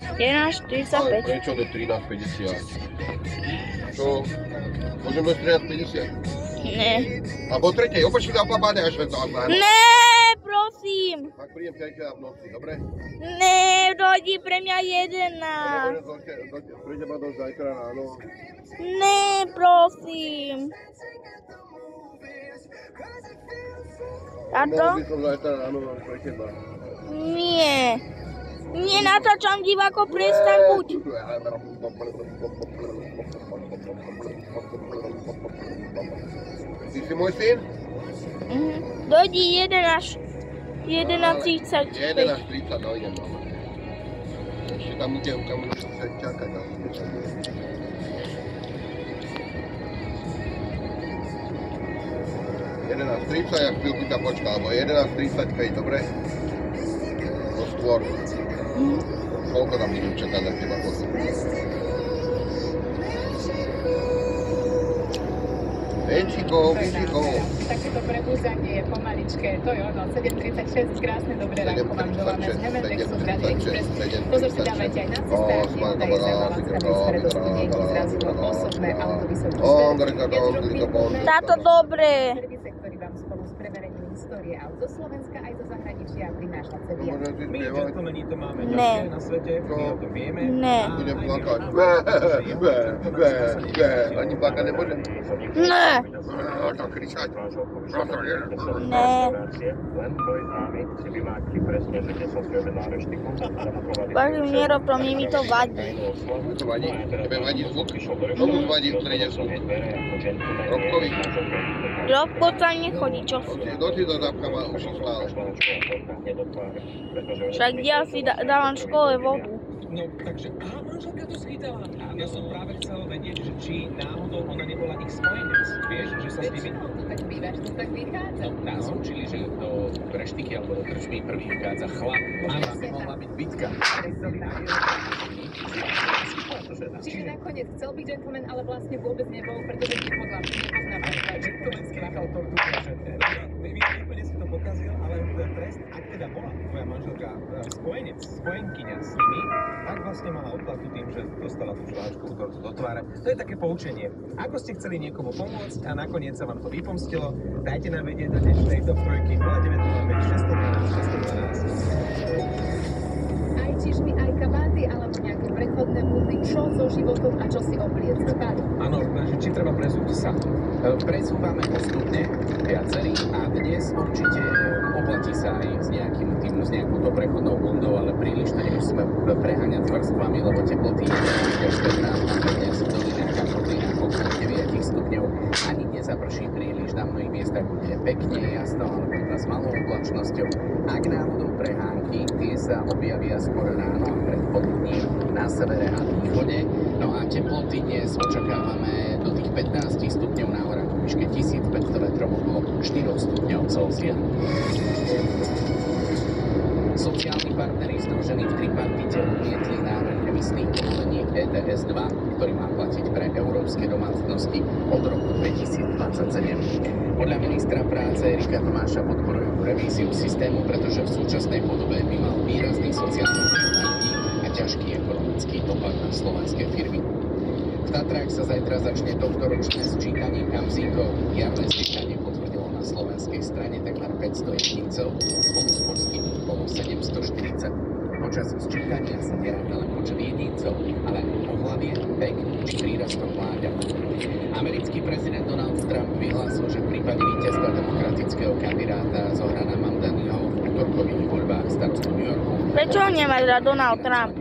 11,45. Ale prečo ne 13,50? Čo? Môžeme bez 13,50? Ne. A po tretej, opačne dá papáde až to azná. Ne, prosím. Tak príjem ťa v noci, dobre? Ne, dojdi pre mňa 11. Pre teba do zajtra ráno. Ne, prosím. Táto? Mohol by som zajtra ráno pre teba. Nie. Nie natáčam diváko, prestaň buď. Ty si môj syn? Dojdi 11:35. 11:30 dojdem, no. Ešte tam budem čakať. 11:30, ja chvíľku ťa počká, alebo 11:35, dobre? No skôr. Koľko tam budem čakať na teba potom? Benčíko. Takéto prebúzanie je pomaličké, to je ono, 7:36, krásne dobré ránko vám želáme z Hemendexu, z Rady Express. Pozor si dávajte aj na cestách, naozaj za láskavým stredovským niekým zrazilo osobné auto vysoký špec. Táto dobre. Servise, ktorý vám spolu s preverením histórie aut zo Slovenska aj zo zahraničia prináša Cevia. My, gentlemani, to máme Ne. ťažké na svete, my o tom vieme. Ne. Budem plakať. Ani plakať nemôžem. Ne. Tak kričať. Ne. Vážim, nerob to, mi to vadí. To vadí? Tebe vadí zvuk? Komu vadí v strede zvuk? Robkovi? Robko tam nechodí, čo si? Kto ti to zapkáva uši stále? Však ja si dávam v škole vodu. No, takže, manželka to schytala. Ja som práve chcel vedieť, že či náhodou ona nebola ich spojenec. Vieš, že sa s nimi... To tak býva, že to tak vychádza. No, nás učili, že do reštiky alebo do krčmy prvý vchádza chlap. Áno, aby mohla byť bitka. Čiže nakoniec chcel byť gentleman, ale vlastne vôbec nebol, pretože ich podľa mňa nepoznáva. Gentlemanský nachal tortúra, že úplne si to pokazil, ale trest, ak teda bola tvoja manželka spojenkyňa s nimi, tak vlastne mala odplatu tým, že dostala tú žláčku do tváre. To je také poučenie. Ako ste chceli niekomu pomôcť a nakoniec sa vám to vypomstilo, dajte nám vedieť do dnešnej top 3 0905 612 612. Aj čižmy, aj kabáty, alebo nejaké prechodné bundy, čo so životom a čo si obliecť. Áno, že či treba prezúť sa. Prezúvame postupne viacerí a dnes určite oplatí sa aj s nejakou to prechodnou bundou, ale príliš to nemusíme preháňať s vrstvami, lebo teploty až 15 dnes v dolinách a podlinách okolo 9 stupňov. Ani nezaprší príliš, na mnohých miestach bude pekne jasno, alebo iba s malou oblačnosťou. Ak náhodou prehánky, tie sa objavia skôr ráno a predpoludním na severe a východe. No a teploty dnes očakávame do tých 15 stupňov na horách v výške 1500 metrov okolo 4 stupňov Celzia. Sociálni partneri združení v tripartite odmietli návrh emisných povoleniek ETS 2, ktorý má platiť pre európske domácnosti od roku 2027. Podľa ministra práce Erika Tomáša podporujú revíziu systému, pretože v súčasnej podobe by mal výrazný sociálny vplyv na ľudí a ťažký ekonomický dopad na slovenské firmy. V Tatrách sa zajtra začne tohtoročné sčítanie kamzíkov. Jarné sčítanie potvrdilo na slovenskej strane takmer 500 jedincov, spolu s poľskými bolo 740. Počas sčítania sa neráta len počet jedincov, ale aj pohlavie, vek či prírastok mláďa. Americký prezident Donald Trump vyhlásil, že v prípade víťazstva demokratického kandidáta Zohrana Mamdaniho v útorkových voľbách starostu New Yorku. Prečo ho nemá Donald Trump?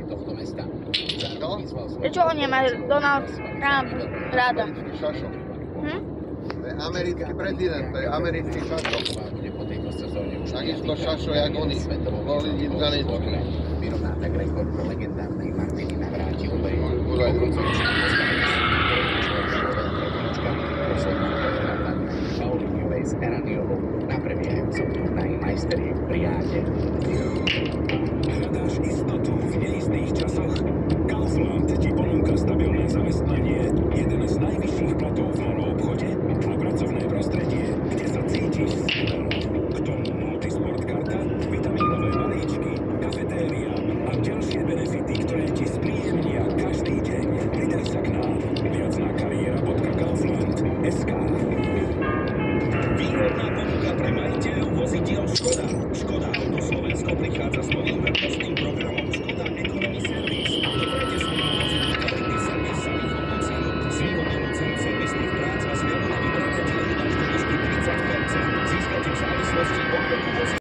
Prečo ho nemá Donald Trump rada? Šašo. To je americký prezident, to je americký šašo. Takisto šašo, jak oni. Boli im zanečky. Vyrovná tak rekord pro legendárnej Martiny Navrátilovej. Paulíniovej s Eraniovou na prebiehajúcom turnaji majsteriek v Riáde. Hľadáš istotu v neistých časoch? Kaufland ti ponúka stabilné zamestnanie, jeden z najvyšších platov v maloobchode a pracovné prostredie, kde sa cítiš skvelo. K tomu multisport karta, vitamínové balíčky, kafetéria a ďalšie benefity, ktoré za svojich